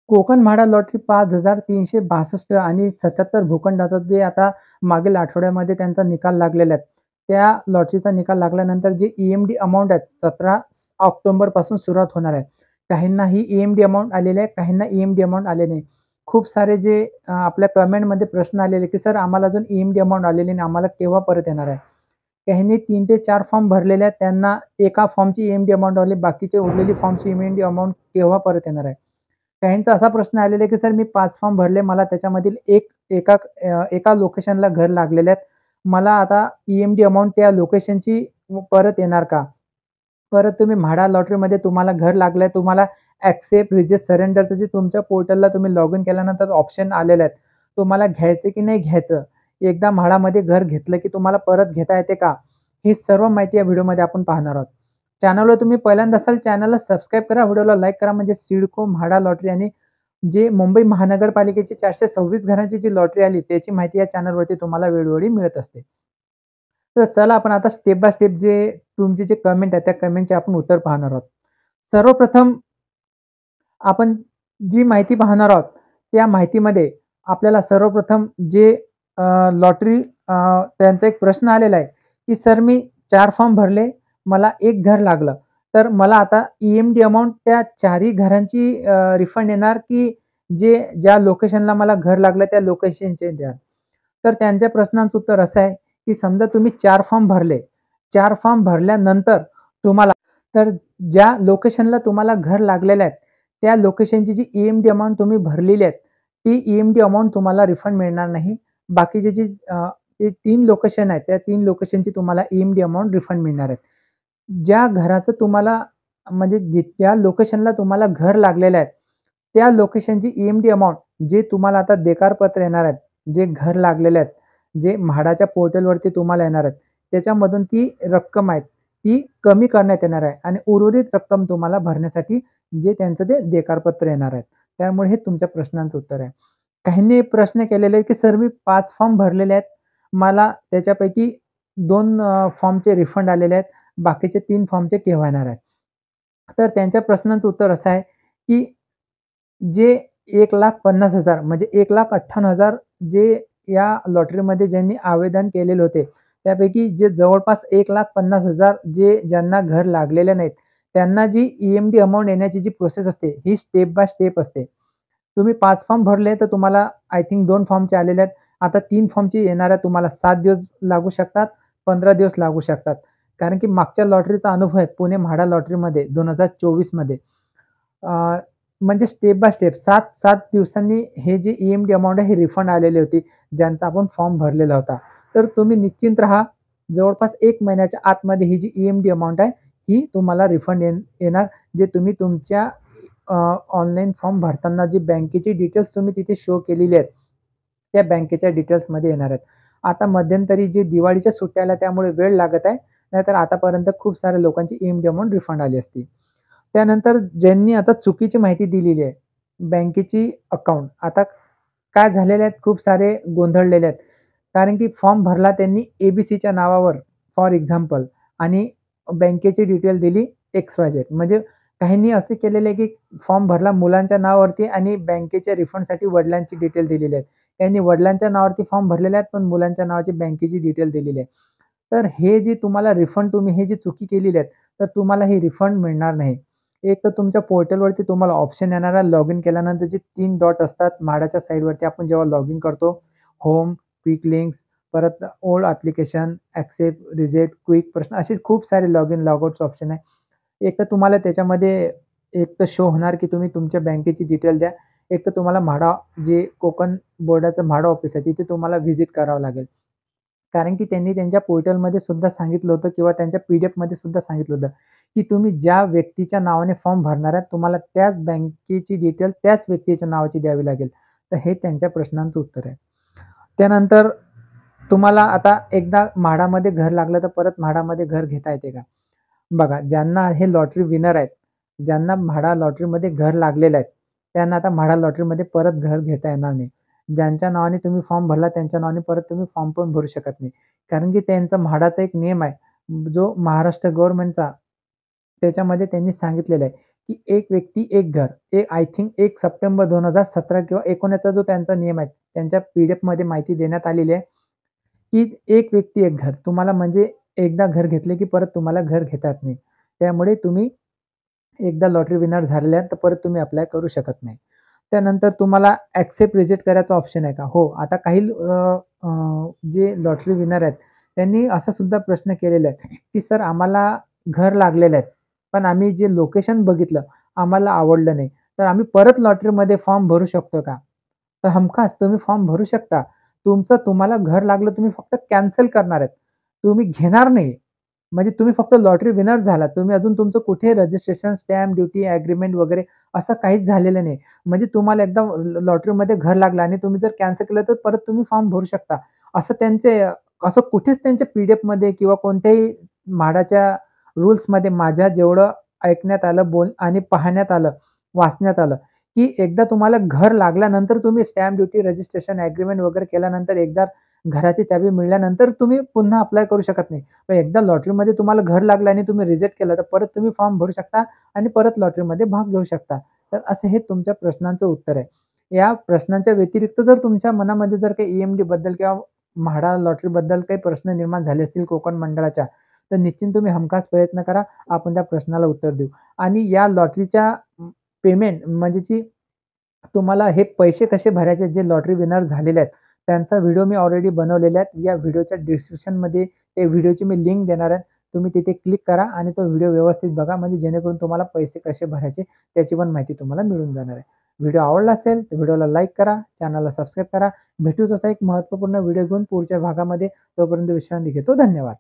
Konkan MHADA lottery 5,362 आणि 77 भूखंडाचा जे आता मागील आठवड्यामध्ये त्यांचा निकाल लागलेला आहे. त्या लॉटरीचा निकाल लागल्यानंतर जे ई-एम-डी अमाउंट आहेत 17 ऑक्टोबरपासून सुरुवात होणार आहे. काहींना ही ई-एम-डी अमाउंट आलेली आहे, काहींना ई-एम-डी अमाउंट आले नाही. खूप सारे जे आपल्या कमेंटमध्ये प्रश्न आलेले, की "सर आम्हाला अजून ई-एम-डी अमाउंट आलेली नाही, आम्हाला केव्हा परत येणार आहे?" काहींनी 3 ते 4 फॉर्म भरलेले आहेत, त्यांना एका फॉर्मची ई-एम-डी अमाउंट आली, बाकीचे उरलेली फॉर्मची ई-एम-डी अमाउंट केव्हा परत येणार आहे? काहींचा असा प्रश्न आलेला आहे, की सर मी 5 फॉर्म भरले. मला त्याच्यामधील एका लोकेशनला घर लागलेले आहेत. मला आता ई-एम-डी अमाउंट त्या लोकेशनची परत येणार का? परत तुम्ही म्हाडा लॉटरीमध्ये तुम्हाला घर लागलंय, तुम्हाला एक्सेप्ट, रिजेक्ट, सरेंडरचं जे तुमच्या पोर्टलला तुम्ही लॉगिन केल्यानंतर ऑप्शन आलेले आहेत. तुम्हाला घ्यायचं की नाही घ्यायचं? एकदा म्हाडामध्ये घर घेतलं की तुम्हाला परत घेता येते का? ही सर्व माहिती या व्हिडिओमध्ये आपण पाहणार आहोत. चॅनलवर तुम्ही पहिल्यांदा असाल, चॅनलला सबस्क्राईब करा, व्हिडिओला लाईक करा. म्हणजे सिडको, म्हाडा लॉटरी आणि जे मुंबई महानगरपालिकेची 426 घरांची जी लॉटरी आली, त्याची माहिती या चॅनलवरती तुम्हाला वेळोवेळी मिळत असते. तर चला आपण आता स्टेप बाय स्टेप जे तुमचे जे कमेंट आहेत, त्या कमेंटचे आपण उत्तर पाहणार आहोत. सर्वप्रथम आपण जी माहिती पाहणार आहोत, त्या माहितीमध्ये आपल्याला सर्वप्रथम जे लॉटरी त्यांचा एक प्रश्न आलेला आहे, की "सर मी 4 फॉर्म भरले, मला 1 घर लागलं. तर मला आता ई-एम-डी अमाउंट त्या 4ही घरांची रिफंड येणार, की ज्या लोकेशनला मला घर लागलं त्या लोकेशनचे द्याल?" तर त्यांच्या प्रश्नाचं उत्तर असं आहे, की समजा तुम्ही 4 फॉर्म भरले. 4 फॉर्म भरल्यानंतर तुम्हाला तर ज्या लोकेशनला तुम्हाला घर लागलेलं आहे, त्या लोकेशनची जी ई-एम-डी अमाउंट तुम्ही भरलेली आहे, ती ई-एम-डी अमाउंट तुम्हाला रिफंड मिळणार नाही. बाकीचे ते 3 लोकेशन आहेत, त्या 3 लोकेशनची तुम्हाला ई-एम-डी अमाउंट रिफंड मिळणार आहे. ज्या घराचं तुम्हाला म्हणजे ज्या लोकेशनला तुम्हाला घर लागलेलं आहे, त्या लोकेशनची ई-एम-डी अमाउंट जे तुम्हाला आता देकारपत्र येणार आहेत, जे घर लागलेले आहेत, जे म्हाडाच्या पोर्टलवरती तुम्हाला येणार आहेत, त्याच्यामधून ती रक्कम आहे, ती कमी करण्यात येणार आहे आणि उर्वरित रक्कम तुम्हाला भरण्यासाठी जे त्यांचं ते देकारपत्र येणार आहे. त्यामुळे हे तुमच्या प्रश्नांचं उत्तर आहे. काहींनी प्रश्न केलेले आहेत, की "सर मी 5 फॉर्म भरलेले आहेत. मला त्याच्यापैकी 2 फॉर्मचे रिफंड आलेले आहेत. बाकीचे 3 फॉर्मचे केव्हा येणार आहेत?" तर त्यांच्या प्रश्नाचं उत्तर असं आहे, की जे 1,50,000 म्हणजे 1,58,000 जे या लॉटरीमध्ये ज्यांनी आवेदन केलेले होते, त्यापैकी जे जवळपास 1,50,000 ज्यांना घर लागलेले नाहीत, त्यांना जी ई-एम-डी अमाउंट येण्याची जी प्रोसेस असते, ही स्टेप बाय स्टेप असते. तुम्ही 5 फॉर्म भरले, तर तुम्हाला आय थिंक 2 फॉर्मचे आलेले आहेत. आता 3 फॉर्मची येणार आहे. तुम्हाला 7 दिवस लागू शकतात, 15 दिवस लागू शकतात. कारण की मागच्या लॉटरीचा अनुभव आहे पुणे म्हाडा लॉटरीमध्ये 2024 मध्ये. म्हणजे स्टेप बाय स्टेप 7-7 दिवसांनी हे जे ई-एम-डी अमाउंट आहे, ही रिफंड आलेली होती, ज्यांचा आपण फॉर्म भरलेला होता. तर तुम्ही निश्चिंत राहा. जवळपास 1 महिन्याच्या आतमध्ये ही जी ई-एम-डी अमाउंट आहे, ही तुम्हाला रिफंड येणार. जे तुम्ही तुमच्या ऑनलाईन फॉर्म भरताना जी बँकेची डिटेल्स तुम्ही तिथे शो केलेली आहेत, त्या बँकेच्या डिटेल्समध्ये येणार आहेत. आता मध्यंतरी जे दिवाळीच्या सुट्ट्या आल्या त्यामुळे वेळ लागत आहे. नाहीतर आतापर्यंत खूप साऱ्या लोकांची ई-एम-डी अमाउंट रिफंड आली असती. त्यानंतर ज्यांनी आता चुकीची माहिती दिलेली आहे, बँकेची अकाउंट आता काय झालेले आहेत, खूप सारे गोंधळलेले आहेत. कारण की फॉर्म भरला त्यांनी ए-बी-सीच्या नावावर फॉर एक्झाम्पल आणि बँकेची डिटेल दिली एक्स-वाय-झेड. म्हणजे काहींनी असे केलेले आहे, की फॉर्म भरला मुलांच्या नावावरती आणि बँकेच्या रिफंडसाठी वडिलांची डिटेल दिलेली आहे. त्यांनी वडिलांच्या नावावरती फॉर्म भरलेले आहेत, पण मुलांच्या नावाची बँकेची डिटेल दिलेली आहे. तर हे जे तुम्हाला रिफंड तुम्ही हे जी चुकी केलेली आहे, तर तुम्हाला हे रिफंड मिळणार नाही. एक तर तुमच्या पोर्टलवरती तुम्हाला ऑप्शन येणार आहे, लॉग इन केल्यानंतर जे 3 डॉट असतात म्हाडाच्या साईडवरती आपण जेव्हा लॉग इन करतो, होम, क्विक लिंक्स, परत old application, accept, reject, quick प्रश्न असे खूप सारे लॉग इन, लॉग आउटचे ऑप्शन आहे. एक तर तुम्हाला त्याच्यामध्ये एक तर शो होणार, की तुम्ही तुमच्या बँकेची डिटेल द्या. एक तर तुम्हाला म्हाडा जे कोकण बोर्डाचं म्हाडा ऑफिस आहे, तिथे तुम्हाला व्हिजिट करावं लागेल. कारण की त्यांनी त्यांच्या पोर्टलमध्ये सुद्धा सांगितलं होतं किंवा त्यांच्या पी-डी-एफमध्ये सुद्धा सांगितलं होतं, की तुम्ही ज्या व्यक्तीच्या नावाने फॉर्म भरणार आहात, तुम्हाला त्याच बँकेची डिटेल त्याच व्यक्तीच्या नावाची द्यावी लागेल. तर हे त्यांच्या प्रश्नांचं उत्तर आहे. त्यानंतर तुम्हाला आता एकदा म्हाडामध्ये घर लागलं, तर परत म्हाडामध्ये घर घेता येते का? बघा, ज्यांना हे लॉटरी विनर आहेत, ज्यांना म्हाडा लॉटरीमध्ये घर लागलेलं आहे, त्यांना आता म्हाडा लॉटरीमध्ये परत घर घेता येणार नाही. ज्यांच्या नावाने तुम्ही फॉर्म भरला, त्यांच्या नावाने परत तुम्ही फॉर्म पण भरू शकत नाही. कारण की त्यांचा म्हाडाचा एक नियम आहे, जो महाराष्ट्र गव्हर्नमेंटचा त्याच्यामध्ये त्यांनी सांगितलेलं आहे, की एक व्यक्ती एक घर. आय थिंक 1 सप्टेंबर 2017 किंवा 19 जो त्यांचा नियम आहे, त्यांच्या पी-डी-एफमध्ये माहिती देण्यात आलेली आहे, की एक व्यक्ती एक घर. तुम्हाला म्हणजे एकदा घर घेतले, की परत तुम्हाला घर घेता येत नाही. त्यामुळे तुम्ही एकदा लॉटरी विनर झालेले आहेत, तर परत तुम्ही अप्लाय करू शकत नाही. त्यानंतर तुम्हाला एक्सेप्ट रिजेक्ट करायचा ऑप्शन आहे का? हो. आता काही जे लॉटरी विनर आहेत, त्यांनी असा सुद्धा प्रश्न केलेला आहे, की "सर आम्हाला घर लागलेलं आहेत, पण आम्ही जे लोकेशन बघितलं, आम्हाला आवडलं नाही. तर आम्ही परत लॉटरीमध्ये फॉर्म भरू शकतो का?" तर हमखास तुम्ही फॉर्म भरू शकता. तुम्हाला घर लागलं, तुम्ही फक्त कॅन्सल करणार आहेत. तुम्ही घेणार नाही. म्हणजे तुम्ही फक्त लॉटरी विनर झालात. तुम्ही अजून तुमचं कुठे रजिस्ट्रेशन, स्टॅम्प ड्युटी, एग्रीमेंट वगैरे असं काहीच झालेलं नाही. म्हणजे तुम्हाला एकदा लॉटरीमध्ये घर लागलं आणि तुम्ही जर कॅन्सल केलं, तर परत तुम्ही फॉर्म भरू शकता. असं त्यांचे असं कुठेच त्यांच्या पी-डी-एफमध्ये किंवा कोणत्याही म्हाडाच्या रूल्समध्ये माझ्या जेवढं ऐकण्यात आलं, आणि पाहण्यात आलं, वाचण्यात आलं, की एकदा तुम्हाला घर लागल्यानंतर तुम्ही स्टॅम्प ड्युटी, रजिस्ट्रेशन, एग्रीमेंट वगैरे केल्यानंतर एकदा घराची चावी मिळाल्यानंतर तुम्ही पुन्हा अप्लाय करू शकत नाही. पण एकदा लॉटरीमध्ये तुम्हाला घर लागलं आणि तुम्ही रिजेक्ट केलं, तर परत तुम्ही फॉर्म भरू शकता आणि परत लॉटरीमध्ये भाग घेऊ शकता. तर असं हे तुमच्या प्रश्नांचं उत्तर आहे. या प्रश्नांच्या व्यतिरिक्त जर तुमच्या मनामध्ये जर काही बद्दल किंवा म्हाडा लॉटरीबद्दल काही प्रश्न निर्माण झाले असतील कोकण मंडळाच्या, तर निश्चित तुम्ही हमखास प्रयत्न करा. आपण त्या प्रश्नाला उत्तर देऊ. आणि या लॉटरीच्या पेमेंट म्हणजे जी तुम्हाला हे पैसे कसे भरायचे जे लॉटरी विनर झालेले आहेत, त्यांचा व्हिडिओ मी ऑलरेडी बनवलेला आहे. या व्हिडिओच्या डिस्क्रिप्शनमध्ये त्या व्हिडिओची मी लिंक देणार आहे. तुम्ही तिथे क्लिक करा आणि तो व्हिडिओ व्यवस्थित बघा म्हणजे जेणेकरून तुम्हाला पैसे कसे भरायचे त्याची पण माहिती तुम्हाला मिळून जाणार आहे. व्हिडिओ आवडला असेल तर व्हिडिओला लाईक करा, चॅनलला सबस्क्राईब करा. भेटूच असा एक महत्त्वपूर्ण व्हिडिओ घेऊन पुढच्या भागामध्ये. तोपर्यंत विश्रांती घेतो. धन्यवाद.